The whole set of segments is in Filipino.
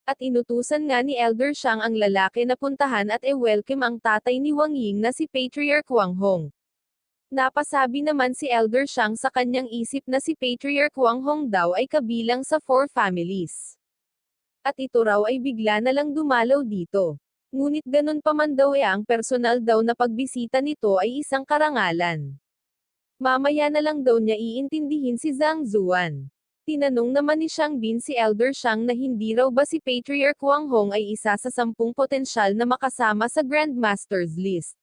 At inutusan nga ni Elder Shang ang lalaki na puntahan at welcome ang tatay ni Wang Ying na si Patriarch Wang Hong. Napasabi naman si Elder Shang sa kanyang isip na si Patriarch Wang Hong daw ay kabilang sa four families. At ito raw ay bigla na lang dumalaw dito. Ngunit ganun pa man daw ang personal daw na pagbisita nito ay isang karangalan. Mamaya na lang daw niya iintindihin si Zhang Zuan. Tinanong naman ni Shang Bin si Elder Shang na hindi raw ba si Patriarch Wang Hong ay isa sa 10 potensyal na makasama sa Grandmaster's list.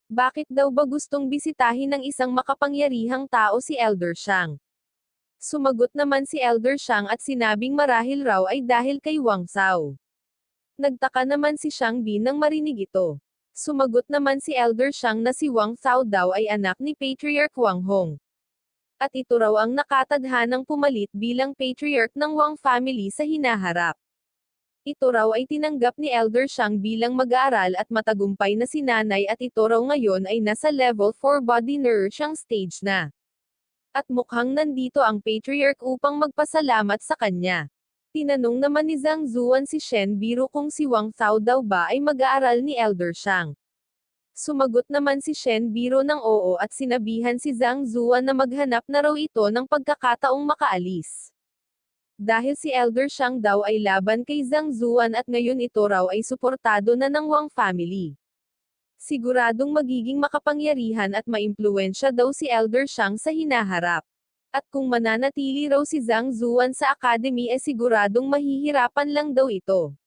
Bakit daw ba gustong bisitahin ng isang makapangyarihang tao si Elder Shang? Sumagot naman si Elder Shang at sinabing marahil raw ay dahil kay Wang Sao. Nagtaka naman si Shang Bin nang marinig ito. Sumagot naman si Elder Shang na si Wang Sao daw ay anak ni Patriarch Wang Hong. At ito raw ang nakatadhanang pumalit bilang patriarch ng Wang family sa hinaharap. Ito raw ay tinanggap ni Elder Shang bilang mag-aaral at matagumpay na si nanay at ito raw ngayon ay nasa level 4 body nourishing stage na. At mukhang nandito ang patriarch upang magpasalamat sa kanya. Tinanong naman ni Zhang Zuan si Shen Biro kung si Wang Sao daw ba ay mag-aaral ni Elder Shang. Sumagot naman si Shen Biro ng oo at sinabihan si Zhang Zuan na maghanap na raw ito ng pagkakataong makaalis. Dahil si Elder Shang daw ay laban kay Zhang Zuan at ngayon ito raw ay suportado na ng Wang family. Siguradong magiging makapangyarihan at maimpluwensya daw si Elder Shang sa hinaharap. At kung mananatili raw si Zhang Zuan sa academy siguradong mahihirapan lang daw ito.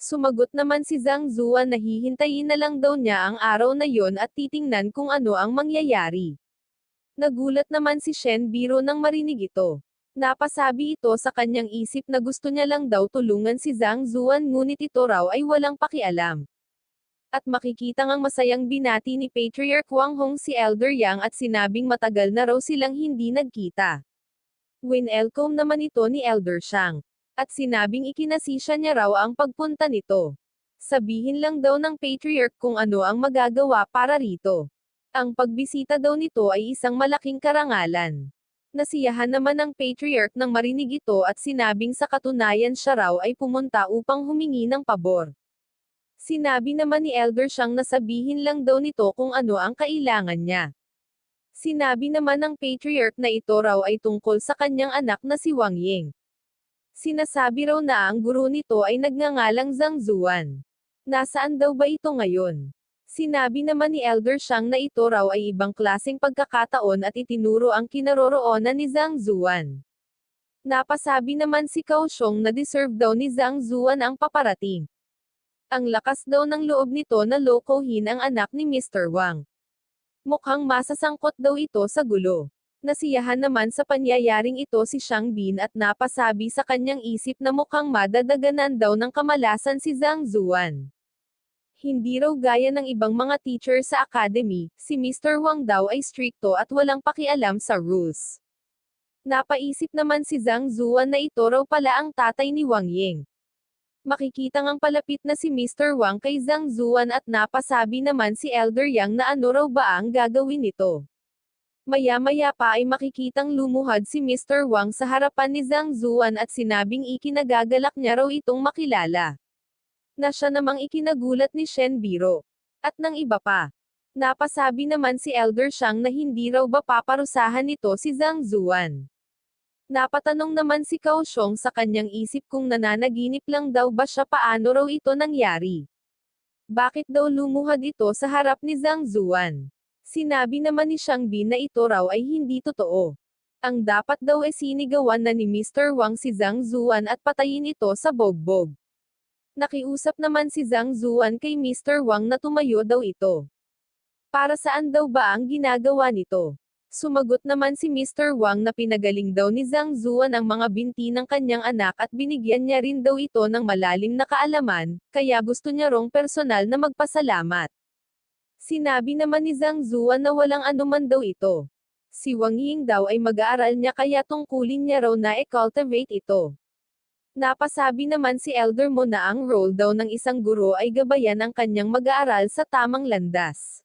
Sumagot naman si Zhang Zuan na hihintayin na lang daw niya ang araw na yon at titingnan kung ano ang mangyayari. Nagulat naman si Shen Biro nang marinig ito. Napasabi ito sa kanyang isip na gusto niya lang daw tulungan si Zhang Zuan ngunit ito raw ay walang pakialam. At makikita ngang masayang binati ni Patriarch Wang Hong si Elder Yang at sinabing matagal na raw silang hindi nagkita. Winelcome naman ito ni Elder Shang. At sinabing ikinasisya niya raw ang pagpunta nito. Sabihin lang daw ng patriarch kung ano ang magagawa para rito. Ang pagbisita daw nito ay isang malaking karangalan. Nasiyahan naman ang patriarch nang marinig ito at sinabing sa katunayan siya raw ay pumunta upang humingi ng pabor. Sinabi naman ni Elder Shang na sabihin lang daw nito kung ano ang kailangan niya. Sinabi naman ng patriarch na ito raw ay tungkol sa kanyang anak na si Wang Ying. Sinasabi raw na ang guro nito ay nagngangalang Zhang Zuan. Nasaan daw ba ito ngayon? Sinabi naman ni Elder Shang na ito raw ay ibang klaseng pagkakataon at itinuro ang kinaroroonan ni Zhang Zuan. Napasabi naman si Kaohsiung na deserve daw ni Zhang Zuan ang paparating. Ang lakas daw ng loob nito na lokohin ang anak ni Mr. Wang. Mukhang masasangkot daw ito sa gulo. Nasiyahan naman sa pangyayaring ito si Shang Bin at napasabi sa kanyang isip na mukhang madadaganan daw ng kamalasan si Zhang Zuan. Hindi raw gaya ng ibang mga teacher sa academy, si Mr. Wang daw ay strikto at walang pakialam sa rules. Napaisip naman si Zhang Zuan na ito raw pala ang tatay ni Wang Ying. Makikita ngang palapit na si Mr. Wang kay Zhang Zuan at napasabi naman si Elder Yang na ano raw ba ang gagawin nito. Maya-maya pa ay makikitang lumuhad si Mr. Wang sa harapan ni Zhang Zuan at sinabing ikinagagalak niya raw itong makilala. Na siya namang ikinagulat ni Shen Biro. At ng iba pa. Napasabi naman si Elder Shang na hindi raw ba paparusahan nito si Zhang Zuan. Napatanong naman si Kaohsiung sa kanyang isip kung nananaginip lang daw ba siya paano raw ito nangyari. Bakit daw lumuhad ito sa harap ni Zhang Zuan? Sinabi naman ni Shang Bin na ito raw ay hindi totoo. Ang dapat daw sinigawan na ni Mr. Wang si Zhang Zuan at patayin ito sa bogbog. Nakiusap naman si Zhang Zuan kay Mr. Wang na tumayo daw ito. Para saan daw ba ang ginagawa nito? Sumagot naman si Mr. Wang na pinagaling daw ni Zhang Zuan ang mga binti ng kanyang anak at binigyan niya rin daw ito ng malalim na kaalaman, kaya gusto niya rong personal na magpasalamat. Sinabi naman ni Zhang Zuan na walang anuman daw ito. Si Wang Ying daw ay mag-aaral niya kaya tungkulin niya raw na cultivate ito. Napasabi naman si Elder Mo na ang role daw ng isang guro ay gabayan ang kanyang mag-aaral sa tamang landas.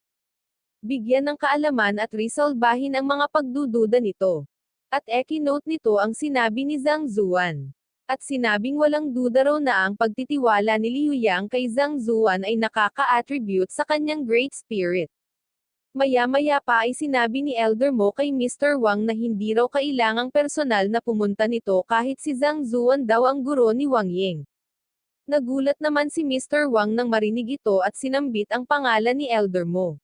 Bigyan ng kaalaman at resolbahin ang mga pagdududa nito. At ekinote nito ang sinabi ni Zhang Zuan. At sinabing walang duda raw na ang pagtitiwala ni Liu Yang kay Zhang Zuan ay nakaka-attribute sa kanyang great spirit. Maya-maya pa ay sinabi ni Elder Mo kay Mr. Wang na hindi raw kailangang personal na pumunta nito kahit si Zhang Zuan daw ang guro ni Wang Ying. Nagulat naman si Mr. Wang nang marinig ito at sinambit ang pangalan ni Elder Mo.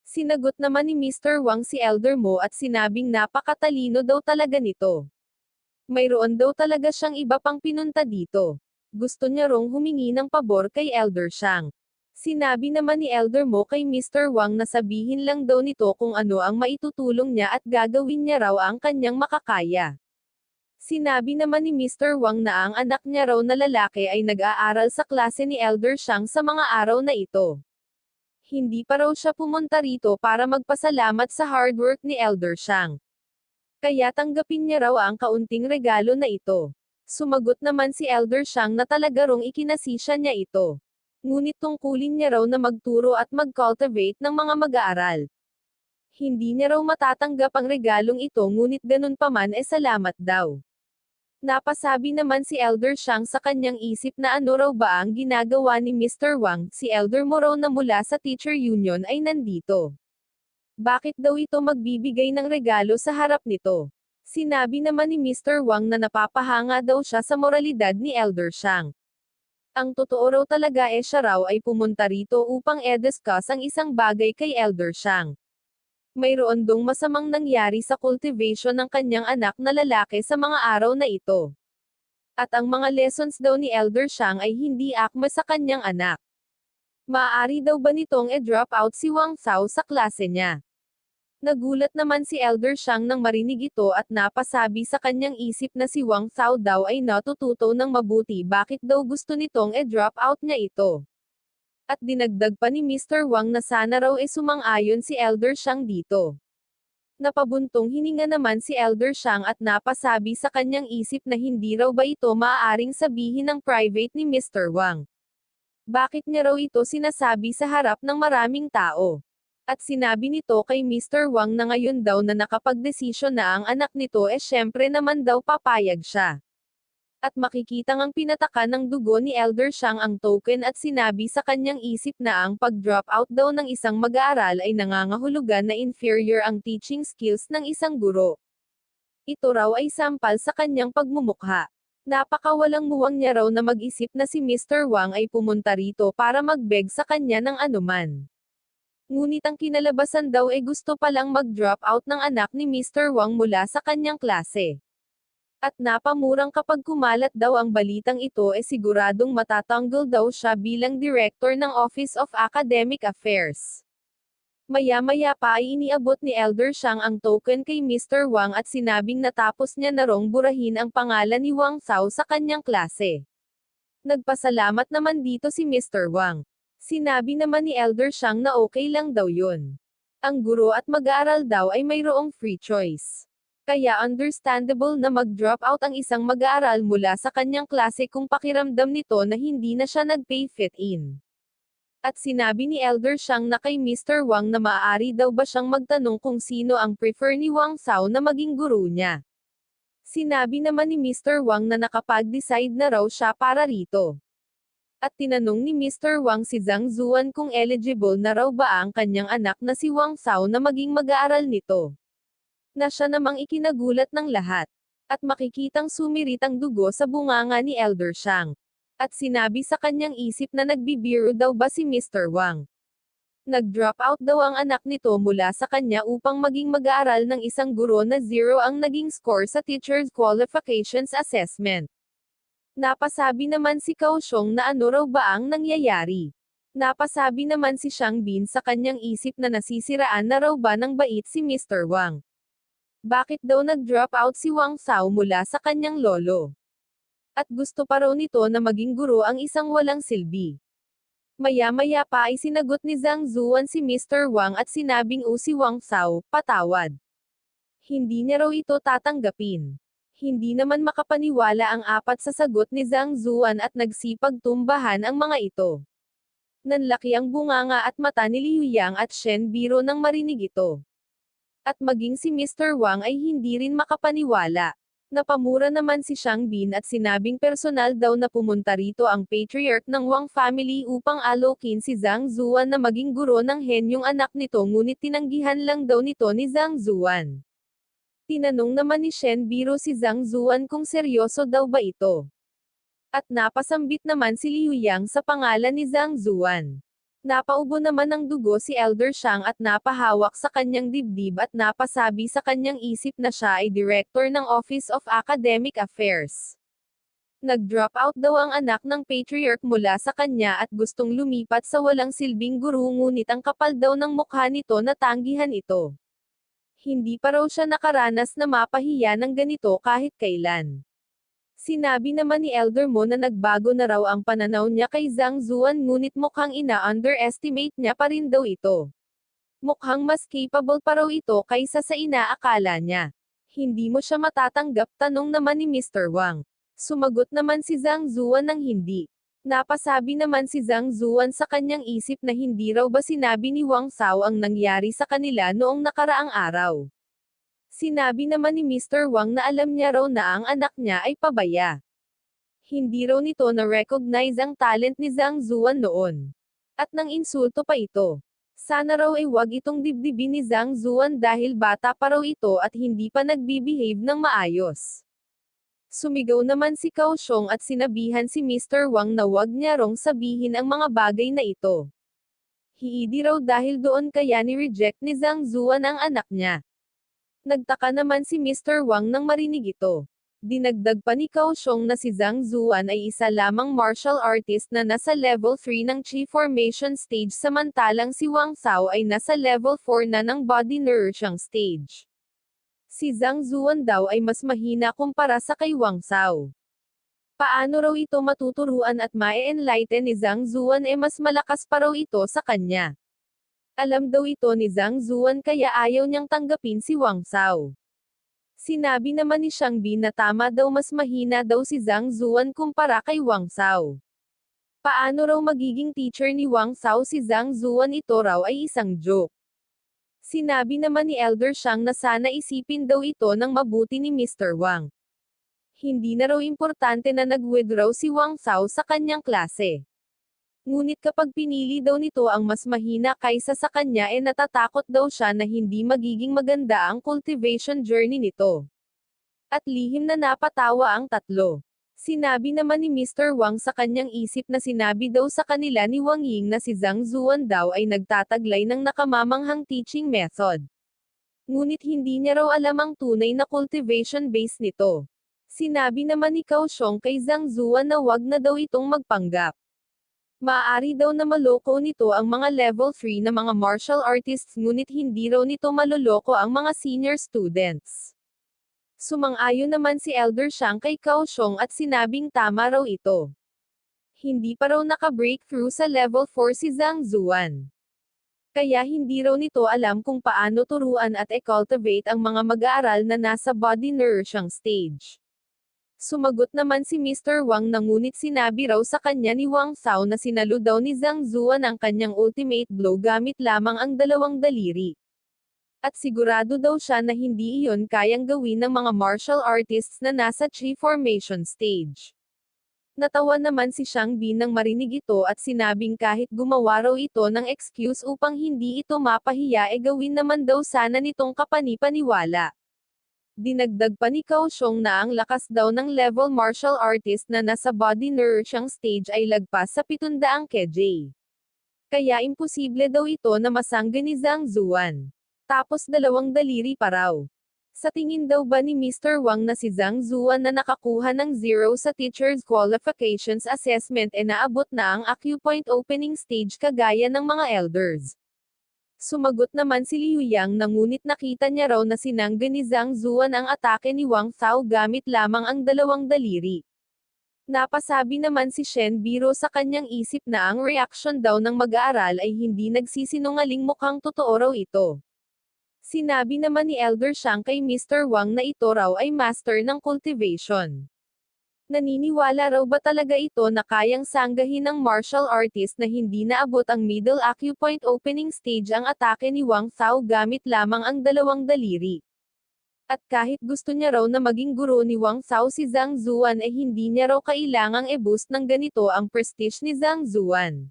Sinagot naman ni Mr. Wang si Elder Mo at sinabing napakatalino daw talaga nito. Mayroon daw talaga siyang iba pang pinunta dito. Gusto niya rong humingi ng pabor kay Elder Shang. Sinabi naman ni Elder Mo kay Mr. Wang na sabihin lang daw nito kung ano ang maitutulong niya at gagawin niya raw ang kanyang makakaya. Sinabi naman ni Mr. Wang na ang anak niya raw na lalaki ay nag-aaral sa klase ni Elder Shang sa mga araw na ito. Hindi pa raw siya pumunta rito para magpasalamat sa hard work ni Elder Shang. Kaya tanggapin niya raw ang kaunting regalo na ito. Sumagot naman si Elder Shang na talaga rong ikinasisya niya ito. Ngunit tungkulin niya raw na magturo at mag-cultivate ng mga mag-aaral. Hindi niya raw matatanggap ang regalong ito ngunit ganun pa man salamat daw. Napasabi naman si Elder Shang sa kanyang isip na ano raw ba ang ginagawa ni Mr. Wang, si Elder Mo raw na mula sa Teacher Union ay nandito. Bakit daw ito magbibigay ng regalo sa harap nito? Sinabi naman ni Mr. Wang na napapahanga daw siya sa moralidad ni Elder Shang. Ang totoo raw talaga siya raw ay pumunta rito upang discuss ang isang bagay kay Elder Shang. Mayroon dong masamang nangyari sa cultivation ng kanyang anak na lalaki sa mga araw na ito. At ang mga lessons daw ni Elder Shang ay hindi akma sa kanyang anak. Maaari daw ba nitong drop out si Wang Cao sa klase niya? Nagulat naman si Elder Shang nang marinig ito at napasabi sa kanyang isip na si Wang Cao daw ay natututo ng mabuti, bakit daw gusto nitong drop out niya ito. At dinagdag pa ni Mr. Wang na sana raw sumang-ayon si Elder Shang dito. Napabuntong hininga naman si Elder Shang at napasabi sa kanyang isip na hindi raw ba ito maaaring sabihin ng private ni Mr. Wang. Bakit niya raw ito sinasabi sa harap ng maraming tao? At sinabi nito kay Mr. Wang na ngayon daw na nakapagdesisyon na ang anak nito syempre naman daw papayag siya. At makikita ngang pinatakan ng dugo ni Elder Shang ang token at sinabi sa kanyang isip na ang pag-drop out daw ng isang mag-aaral ay nangangahulugan na inferior ang teaching skills ng isang guro. Ito raw ay sampal sa kanyang pagmumukha. Napakawalang muwang niya raw na mag-isip na si Mr. Wang ay pumunta rito para mag-beg sa kanya ng anuman. Ngunit ang kinalabasan daw gusto palang mag-drop out ng anak ni Mr. Wang mula sa kanyang klase. At napamurang kapag kumalat daw ang balitang ito siguradong matatanggol daw siya bilang director ng Office of Academic Affairs. Maya-maya pa ay iniabot ni Elder Shang ang token kay Mr. Wang at sinabing natapos niya na rong burahin ang pangalan ni Wang Cao sa kanyang klase. Nagpasalamat naman dito si Mr. Wang. Sinabi naman ni Elder Shang na okay lang daw yun. Ang guro at mag-aaral daw ay mayroong free choice. Kaya understandable na mag-drop out ang isang mag-aaral mula sa kanyang klase kung pakiramdam nito na hindi na siya nag-pay fit in. At sinabi ni Elder Shang na kay Mr. Wang na maaari daw ba siyang magtanong kung sino ang prefer ni Wang Cao na maging guro niya. Sinabi naman ni Mr. Wang na nakapag-decide na raw siya para rito. At tinanong ni Mr. Wang si Zhang Zuan kung eligible na raw ba ang kanyang anak na si Wang Cao na maging mag-aaral nito. Na siya namang ikinagulat ng lahat. At makikitang sumirit ang dugo sa bunganga ni Elder Shang. At sinabi sa kanyang isip na nagbibiro daw ba si Mr. Wang. Nag-drop out daw ang anak nito mula sa kanya upang maging mag-aaral ng isang guro na 0 ang naging score sa Teacher's Qualifications Assessment. Napasabi naman si Kaohsiung na ano raw ba ang nangyayari. Napasabi naman si Shang Bin sa kanyang isip na nasisiraan na raw ba ng bait si Mr. Wang. Bakit daw nag-drop out si Wang Cao mula sa kanyang lolo? At gusto pa raw nito na maging guro ang isang walang silbi. Maya-maya pa ay sinagot ni Zhang Zuan si Mr. Wang at sinabing si Wang Cao, patawad. Hindi niya raw ito tatanggapin. Hindi naman makapaniwala ang apat sa sagot ni Zhang Zuan at nagsipagtumbahan ang mga ito. Nanlaki ang bunganga at mata ni Liu Yang at Shen Biro nang marinig ito. At maging si Mr. Wang ay hindi rin makapaniwala. Napamura naman si Xiang Bin at sinabing personal daw na pumunta rito ang patriarch ng Wang family upang alokin si Zhang Zuan na maging guro ng henyong anak nito ngunit tinanggihan lang daw nito ni Zhang Zuan. Tinanong naman ni Shen Biro si Zhang Zuan kung seryoso daw ba ito. At napasambit naman si Liu Yang sa pangalan ni Zhang Zuan. Napaubo naman ng dugo si Elder Xiang at napahawak sa kanyang dibdib at napasabi sa kanyang isip na siya ay director ng Office of Academic Affairs. Nag-drop out daw ang anak ng patriarch mula sa kanya at gustong lumipat sa walang silbing guru ngunit ang kapal daw ng mukha nito na tanggihan ito. Hindi pa raw siya nakaranas na mapahiya ng ganito kahit kailan. Sinabi naman ni Elder Mo na nagbago na raw ang pananaw niya kay Zhang Zuan ngunit mukhang ina-underestimate niya pa rin daw ito. Mukhang mas capable pa raw ito kaysa sa inaakala niya. Hindi mo siya matatanggap, tanong naman ni Mr. Wang. Sumagot naman si Zhang Zuan ng hindi. Napasabi naman si Zhang Zuan sa kanyang isip na hindi raw ba sinabi ni Wang Sao ang nangyari sa kanila noong nakaraang araw. Sinabi naman ni Mr. Wang na alam niya raw na ang anak niya ay pabaya. Hindi raw nito na-recognize ang talent ni Zhang Zuan noon. At nang insulto pa ito. Sana raw ay wag itong dibdibin ni Zhang Zuan dahil bata pa raw ito at hindi pa nagbibehave ng maayos. Sumigaw naman si Kaohsiung at sinabihan si Mr. Wang na wag niya rong sabihin ang mga bagay na ito. Hiidi raw dahil doon kaya ni-reject ni Zhang Zuan ang anak niya. Nagtaka naman si Mr. Wang nang marinig ito. Dinagdag pa ni Kaohsiung na si Zhang Zuan ay isa lamang martial artist na nasa level 3 ng Chi Formation stage samantalang si Wang Sao ay nasa level 4 na ng Body Nourishing stage. Si Zhang Zuan daw ay mas mahina kumpara sa kay Wang Sao. Paano raw ito matuturuan at ma-enlighten ni Zhang Zuan mas malakas pa raw ito sa kanya. Alam daw ito ni Zhang Zuan kaya ayaw niyang tanggapin si Wang Sao. Sinabi naman ni Xiang Bin na tama daw mas mahina daw si Zhang Zuan kumpara kay Wang Sao. Paano raw magiging teacher ni Wang Sao si Zhang Zuan, ito raw ay isang joke. Sinabi naman ni Elder Xiang na sana isipin daw ito ng mabuti ni Mr. Wang. Hindi na raw importante na nag-withdraw si Wang Sao sa kanyang klase. Ngunit kapag pinili daw nito ang mas mahina kaysa sa kanya natatakot daw siya na hindi magiging maganda ang cultivation journey nito. At lihim na napatawa ang tatlo. Sinabi naman ni Mr. Wang sa kanyang isip na sinabi daw sa kanila ni Wang Ying na si Zhang Zuan daw ay nagtataglay ng nakamamanghang teaching method. Ngunit hindi niya raw alam ang tunay na cultivation base nito. Sinabi naman ni Kaohsiung kay Zhang Zuan na wag na daw itong magpanggap. Maaari daw na maloko nito ang mga level 3 na mga martial artists ngunit hindi raw nito maloloko ang mga senior students. Sumang-ayon naman si Elder Xiang kay Kaohsiung at sinabing tama raw ito. Hindi pa raw naka-breakthrough sa level 4 si Zhang Zuan. Kaya hindi raw nito alam kung paano turuan at cultivate ang mga mag-aaral na nasa body nourishing stage. Sumagot naman si Mr. Wang na ngunit sinabi raw sa kanya ni Wang Sao na sinalo daw ni Zhang Zuan ang kanyang ultimate blow gamit lamang ang dalawang daliri. At sigurado daw siya na hindi iyon kayang gawin ng mga martial artists na nasa Chi Formation stage. Natawa naman si Xiang Bin nang marinig ito at sinabing kahit gumawa raw ito ng excuse upang hindi ito mapahiya gawin naman daw sana nitong kapanipaniwala. Dinagdag pa ni Kaohsiung na ang lakas daw ng level martial artist na nasa body nourishing stage ay lagpas sa 700 kg. Kaya imposible daw ito na masangga ni Zhang Zuan. Tapos dalawang daliri pa raw. Sa tingin daw ba ni Mr. Wang na si Zhang Zuan na nakakuha ng 0 sa Teacher's Qualifications Assessment naabot na ang acupoint opening stage kagaya ng mga elders? Sumagot naman si Liu Yang na ngunit nakita niya raw na sinangga ni Zhang Zuan ang atake ni Wang Sao gamit lamang ang dalawang daliri. Napasabi naman si Shen Biro sa kanyang isip na ang reaction daw ng mag-aaral ay hindi nagsisinungaling, mukhang totoo raw ito. Sinabi naman ni Elder Xiang kay Mr. Wang na ito raw ay master ng cultivation. Naniniwala raw ba talaga ito na kayang sanggahin ng martial artist na hindi naabot ang middle acupoint opening stage ang atake ni Wang Sao gamit lamang ang dalawang daliri? At kahit gusto niya raw na maging guro ni Wang Cao si Zhang Zuan ay hindi niya raw kailangang i-boost ng ganito ang prestige ni Zhang Zuan.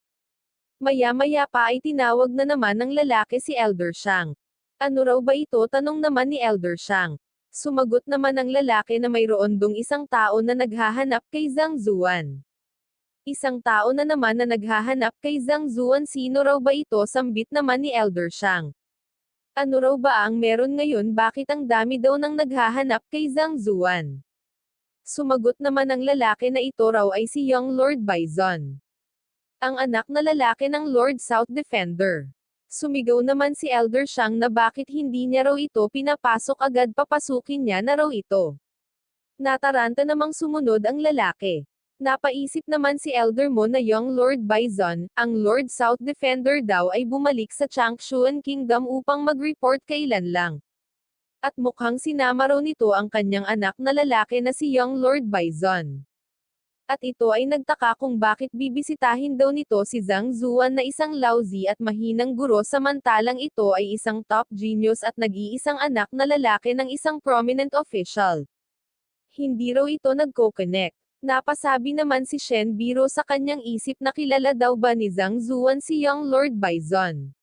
Maya-maya pa ay tinawag na naman ng lalaki si Elder Shang. Ano raw ba ito? Tanong naman ni Elder Shang. Sumagot naman ang lalaki na mayroon dong isang tao na naghahanap kay Zhang Zuan. Isang tao na naman na naghahanap kay Zhang Zuan, sino raw ba ito? Sambit naman ni Elder Shang. Ano raw ba ang meron ngayon, bakit ang dami daw nang naghahanap kay Zhang Zuan? Sumagot naman ang lalaki na ito raw ay si Young Lord Bison. Ang anak na lalaki ng Lord South Defender. Sumigaw naman si Elder Shang na bakit hindi niya raw ito pinapasok agad, papasukin niya na raw ito. Nataranta namang sumunod ang lalaki. Napaisip naman si Elder Mo na Young Lord Bison, ang Lord South Defender daw ay bumalik sa Changshuan Kingdom upang mag-report kailan lang. At mukhang sinama raw nito ang kanyang anak na lalaki na si Young Lord Bison. At ito ay nagtaka kung bakit bibisitahin daw nito si Zhang Zuan na isang lousy at mahinang guro samantalang ito ay isang top genius at nag-iisang anak na lalaki ng isang prominent official. Hindi raw ito nagko-connect. Napasabi naman si Shen Biro sa kanyang isip na kilala daw ba ni Zhang Zuan si Young Lord Bison.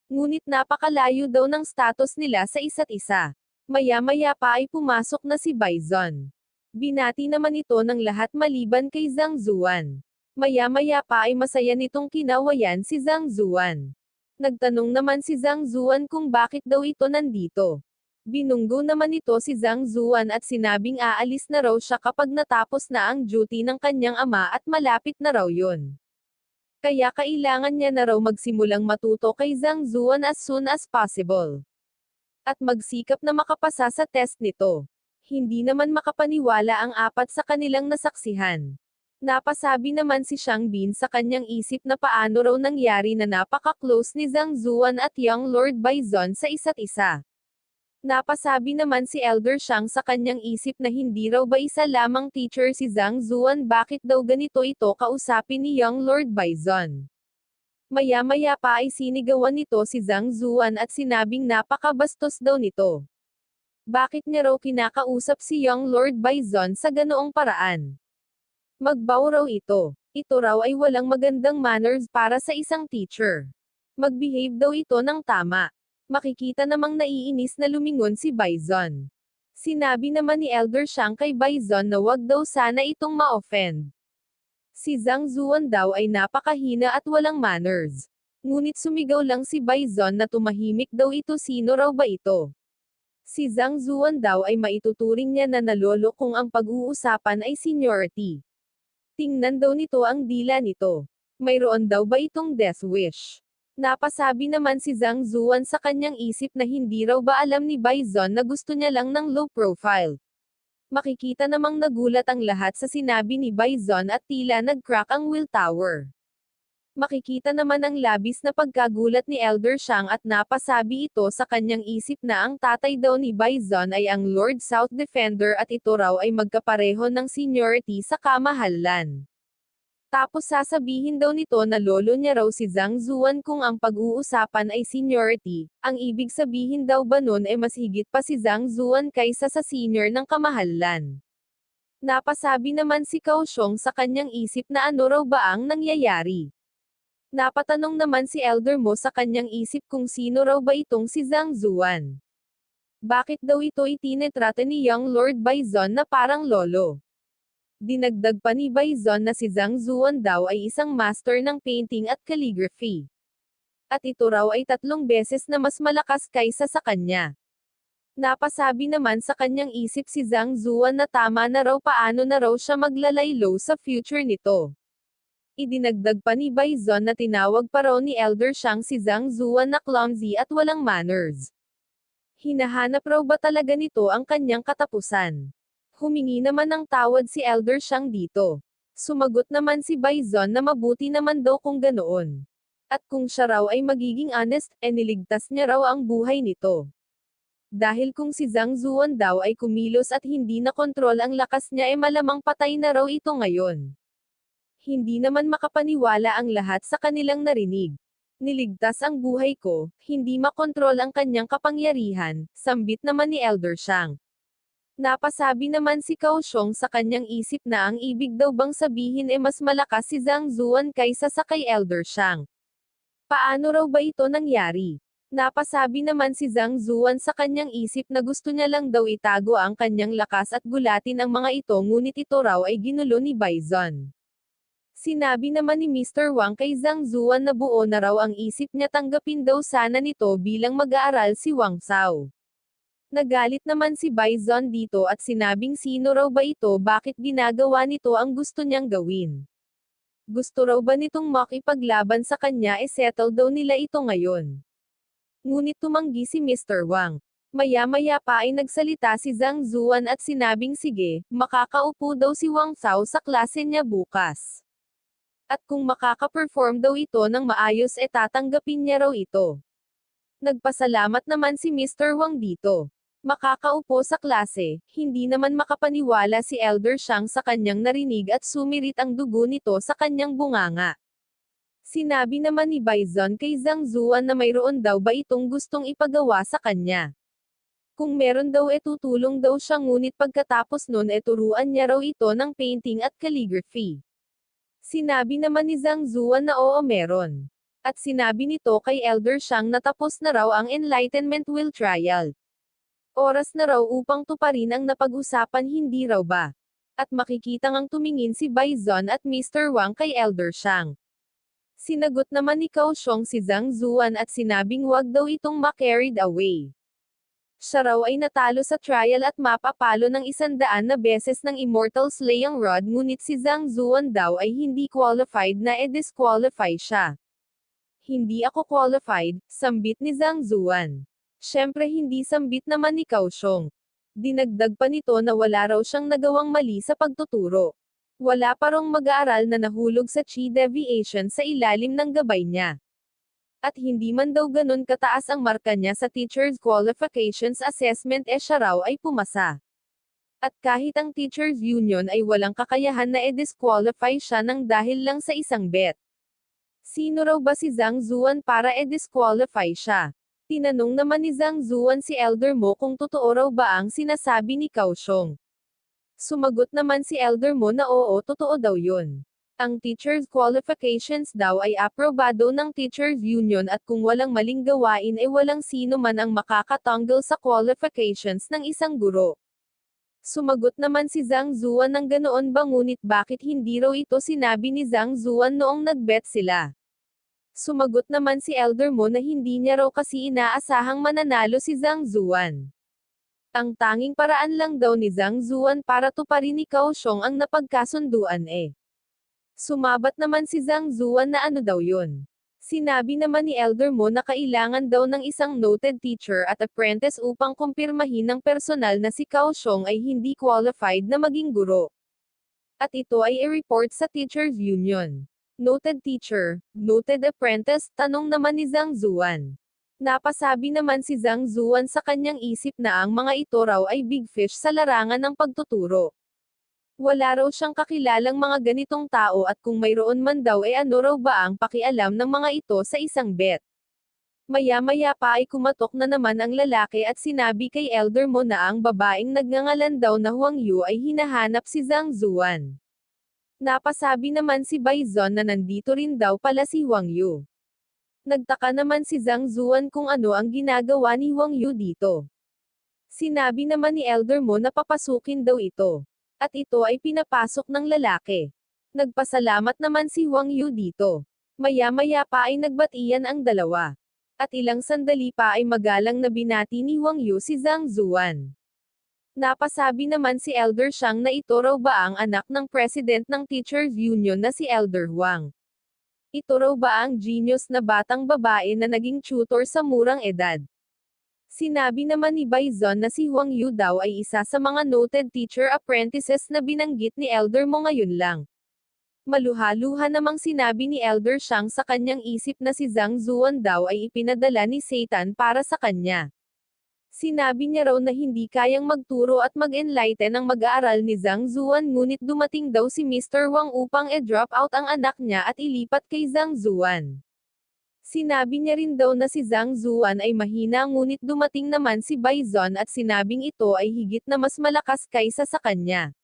Ngunit napakalayo daw ng status nila sa isa't isa. Maya-maya pa ay pumasok na si Bison. Binati naman ito ng lahat maliban kay Zhang Zuan. Maya-maya pa ay masaya nitong kinawayan si Zhang Zuan. Nagtanong naman si Zhang Zuan kung bakit daw ito nandito. Binunggo naman ito si Zhang Zuan at sinabing aalis na raw siya kapag natapos na ang duty ng kanyang ama at malapit na raw yun. Kaya kailangan niya na raw magsimulang matuto kay Zhang Zuan as soon as possible. At magsikap na makapasa sa test nito. Hindi naman makapaniwala ang apat sa kanilang nasaksihan. Napasabi naman si Shang Bin sa kanyang isip na paano raw nangyari na napaka-close ni Zhang Zuan at Young Lord Bison sa isa't isa. Napasabi naman si Elder Shang sa kanyang isip na hindi raw ba isa lamang teacher si Zhang Zuan, bakit daw ganito ito kausapin ni Young Lord Bison. Maya-maya pa ay sinigawan nito si Zhang Zuan at sinabing napakabastos daw nito. Bakit niya raw kinakausap si Young Lord Bison sa ganoong paraan? Magbaw raw ito. Ito raw ay walang magandang manners para sa isang teacher. Mag-behave daw ito ng tama. Makikita namang naiinis na lumingon si Bison. Sinabi naman ni Elder Shang kay Bison na wag daw sana itong ma-offend. Si Zhang Zuan daw ay napakahina at walang manners. Ngunit sumigaw lang si Bison na tumahimik daw ito, sino raw ba ito? Si Zhang Zuan daw ay maituturing niya na nalolo kung ang pag-uusapan ay seniority. Tingnan daw nito ang dila nito. Mayroon daw ba itong death wish? Napasabi naman si Zhang Zuan sa kanyang isip na hindi raw ba alam ni Bison na gusto niya lang ng low profile. Makikita namang nagulat ang lahat sa sinabi ni Bison at tila nag-crack ang willpower. Makikita naman ang labis na pagkagulat ni Elder Shang at napasabi ito sa kanyang isip na ang tatay daw ni Bison ay ang Lord South Defender at ito raw ay magkapareho ng seniority sa kamahalan. Tapos sasabihin daw nito na lolo niya raw si Zhang Zuan kung ang pag-uusapan ay seniority, ang ibig sabihin daw ba nun mas higit pa si Zhang Zuan kaysa sa senior ng kamahalan. Napasabi naman si Kaohsiung sa kanyang isip na ano raw ba ang nangyayari. Napatanong naman si Elder Mo sa kanyang isip kung sino raw ba itong si Zhang Zuan. Bakit daw ito itinetrata ni Young Lord Bison na parang lolo? Dinagdag pa ni Bison na si Zhang Zuan daw ay isang master ng painting at calligraphy. At ito raw ay 3 beses na mas malakas kaysa sa kanya. Napasabi naman sa kanyang isip si Zhang Zuan na tama na raw paano na raw siya maglalaylo sa future nito. Idinagdag pa ni Bison na tinawag pa raw ni Elder Shang si Zhang Zuan na clumsy at walang manners. Hinahanap raw ba talaga nito ang kanyang katapusan? Humingi naman ng tawad si Elder Shang dito. Sumagot naman si Bison na mabuti naman daw kung ganoon. At kung siya raw ay magiging honest, niligtas niya raw ang buhay nito. Dahil kung si Zhang Zuan daw ay kumilos at hindi na kontrol ang lakas niya malamang patay na raw ito ngayon. Hindi naman makapaniwala ang lahat sa kanilang narinig. Niligtas ang buhay ko, hindi makontrol ang kanyang kapangyarihan, sambit naman ni Elder Shang. Napasabi naman si Kaohsiung sa kanyang isip na ang ibig daw bang sabihin mas malakas si Zhang Zuan kaysa sa kay Elder Shang. Paano raw ba ito nangyari? Napasabi naman si Zhang Zuan sa kanyang isip na gusto niya lang daw itago ang kanyang lakas at gulatin ang mga ito ngunit ito raw ay ginulo ni Bison. Sinabi naman ni Mr. Wang kay Zhang Zuan na buo na raw ang isip niya tanggapin daw sana nito bilang mag-aaral si Wang Cao. Nagalit naman si Bison dito at sinabing sino raw ba ito bakit ginagawa nito ang gusto niyang gawin. Gusto raw ba nitong makipaglaban sa kanya settle daw nila ito ngayon. Ngunit tumanggi si Mr. Wang. Maya-maya pa ay nagsalita si Zhang Zuan at sinabing sige, makakaupo daw si Wang Cao sa klase niya bukas. At kung makaka-perform daw ito ng maayos tatanggapin niya raw ito. Nagpasalamat naman si Mr. Wang dito. Makakaupo sa klase, hindi naman makapaniwala si Elder Shang sa kanyang narinig at sumirit ang dugo nito sa kanyang bunganga. Sinabi naman ni Bison kay Zhang Zuan na mayroon daw ba itong gustong ipagawa sa kanya. Kung meron daw tutulong daw siya ngunit pagkatapos nun turuan niya raw ito ng painting at calligraphy. Sinabi naman ni Zhang Zuan na oo meron. At sinabi nito kay Elder Shang na tapos na raw ang Enlightenment Will Trial. Oras na raw upang tuparin ang napag-usapan hindi raw ba. At makikita ngang tumingin si Bison at Mr. Wang kay Elder Shang. Sinagot naman ni Kaohsiung si Zhang Zuan at sinabing wag daw itong ma-carried away. Siya raw ay natalo sa trial at mapapalo ng 100 na beses ng Immortal Slaying Rod ngunit si Zhang Zuan daw ay hindi qualified na disqualify siya. Hindi ako qualified, sambit ni Zhang Zuan. Siyempre hindi sambit naman ni Kaohsiung. Dinagdag pa nito na wala raw siyang nagawang mali sa pagtuturo. Wala pa rong mag-aaral na nahulog sa chi deviation sa ilalim ng gabay niya. At hindi man daw ganun kataas ang marka niya sa Teacher's Qualifications Assessment siya raw ay pumasa. At kahit ang Teachers Union ay walang kakayahan na disqualify siya ng dahil lang sa isang bet. Sino raw ba si Zhang Zuan para disqualify siya? Tinanong naman ni Zhang Zuan si Elder Mo kung totoo raw ba ang sinasabi ni Kaohsiung. Sumagot naman si Elder Mo na oo totoo daw yun. Ang Teacher's Qualifications daw ay aprobado ng Teachers Union at kung walang maling gawain walang sino man ang makakatanggal sa qualifications ng isang guro. Sumagot naman si Zhang Zuan ng ganoon ba ngunit bakit hindi raw ito sinabi ni Zhang Zuan noong nagbet sila. Sumagot naman si Elder Mo na hindi niya raw kasi inaasahang mananalo si Zhang Zuan. Ang tanging paraan lang daw ni Zhang Zuan para tuparin ni Kaohsiung ang napagkasunduan Sumabat naman si Zhang Zuan na ano daw yun. Sinabi naman ni Elder Mo na kailangan daw ng isang noted teacher at apprentice upang kumpirmahin ng personal na si Kaohsiung ay hindi qualified na maging guro. At ito ay i-report sa Teachers Union. Noted teacher, noted apprentice, tanong naman ni Zhang Zuan. Napasabi naman si Zhang Zuan sa kanyang isip na ang mga ito raw ay big fish sa larangan ng pagtuturo. Wala raw siyang kakilalang mga ganitong tao at kung mayroon man daw ano raw ba ang pakialam ng mga ito sa isang bet. Maya-maya pa ay kumatok na naman ang lalaki at sinabi kay Elder Mo na ang babaeng nagngangalan daw na Huang Yu ay hinahanap si Zhang Zuan. Napasabi naman si Bison na nandito rin daw pala si Huang Yu. Nagtaka naman si Zhang Zuan kung ano ang ginagawa ni Huang Yu dito. Sinabi naman ni Elder Mo na papasukin daw ito. At ito ay pinapasok ng lalaki. Nagpasalamat naman si Huang Yu dito. Maya-maya pa ay nagbatian ang dalawa. At ilang sandali pa ay magalang na binati ni Huang Yu si Zhang Zuan. Napasabi naman si Elder Shang na ito raw ba ang anak ng President ng Teachers Union na si Elder Huang. Ito raw ba ang genius na batang babae na naging tutor sa murang edad? Sinabi naman ni Bison na si Huang Yu daw ay isa sa mga noted teacher apprentices na binanggit ni Elder Mo ngayon lang. Maluha-luha namang sinabi ni Elder Shang sa kanyang isip na si Zhang Zuan daw ay ipinadala ni Satan para sa kanya. Sinabi niya raw na hindi kayang magturo at mag-enlighten ang mag-aaral ni Zhang Zuan ngunit dumating daw si Mr. Wang upang drop out ang anak niya at ilipat kay Zhang Zuan. Sinabi niya rin daw na si Zhang Zuan ay mahina ngunit dumating naman si Baizon at sinabing ito ay higit na mas malakas kaysa sa kanya.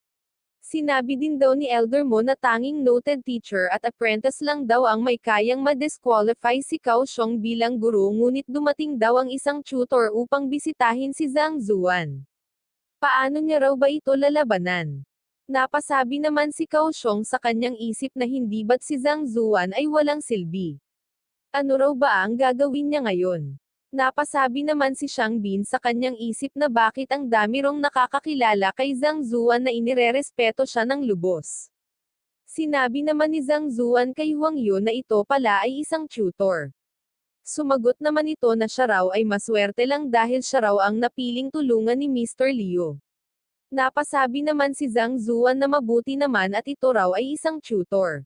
Sinabi din daw ni Elder Mo na tanging noted teacher at apprentice lang daw ang may kayang ma-disqualify si Kaohsiung bilang guro ngunit dumating daw ang isang tutor upang bisitahin si Zhang Zuan. Paano niya raw ba ito lalabanan? Napasabi naman si Kaohsiung sa kanyang isip na hindi ba't si Zhang Zuan ay walang silbi. Ano raw ba ang gagawin niya ngayon? Napasabi naman si Xiang Bin sa kanyang isip na bakit ang dami rong nakakakilala kay Zhang Zuan na inirerespeto siya ng lubos. Sinabi naman ni Zhang Zuan kay Huang Yun na ito pala ay isang tutor. Sumagot naman ito na siya raw ay maswerte lang dahil siya raw ang napiling tulungan ni Mr. Liu. Napasabi naman si Zhang Zuan na mabuti naman at ito raw ay isang tutor.